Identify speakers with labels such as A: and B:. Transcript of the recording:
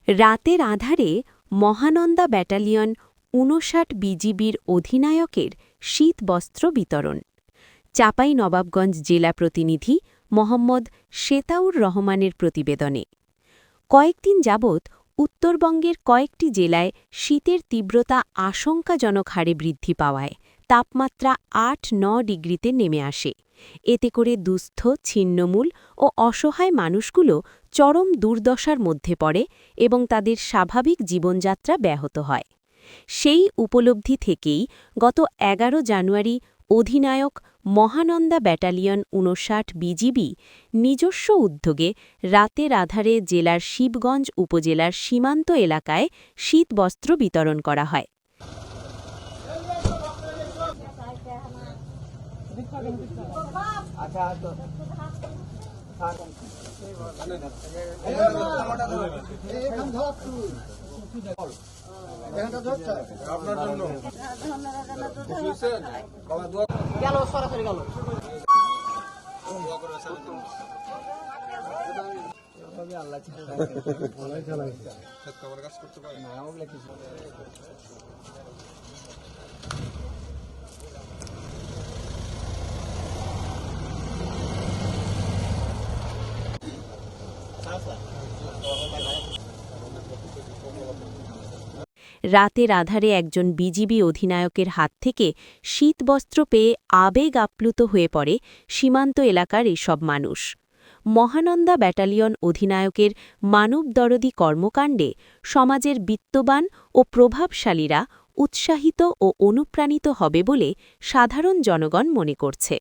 A: রাতের আঁধারে মহানন্দা ব্যাটালিয়ন ৫৯ বিজিবির অধিনায়কের শীতবস্ত্র বিতরণ। চাঁপাইনবাবগঞ্জ জেলা প্রতিনিধি মোহাম্মদ শেতাউর রহমানের প্রতিবেদনে। কয়েকদিন যাবৎ উত্তরবঙ্গের কয়েকটি জেলায় শীতের তীব্রতা আশঙ্কাজনক হারে বৃদ্ধি পাওয়ায় তাপমাত্রা ৮-৯ ডিগ্রিতে নেমে আসে। এতে করে দুস্থ, ছিন্নমূল ও অসহায় মানুষগুলো চরম দুর্দশার মধ্যে পড়ে এবং তাদের স্বাভাবিক জীবনযাত্রা ব্যাহত হয়। সেই উপলব্ধি থেকেই গত ১১ জানুয়ারি অধিনায়ক মহানন্দা ব্যাটালিয়ন ৫৯ বিজিবি নিজস্ব উদ্যোগে রাতের আঁধারে জেলার শিবগঞ্জ উপজেলার সীমান্ত এলাকায় শীতবস্ত্র বিতরণ করা হয়। রাতের আঁধারে একজন বিজিবি অধিনায়কের হাত থেকে শীতবস্ত্র পেয়ে আবেগ আপ্লুত হয়ে পড়ে সীমান্ত এলাকার এসব মানুষ। মহানন্দা ব্যাটালিয়ন অধিনায়কের মানবদরদী কর্মকাণ্ডে সমাজের বিত্তবান ও প্রভাবশালীরা উৎসাহিত ও অনুপ্রাণিত হবে বলে সাধারণ জনগণ মনে করছে।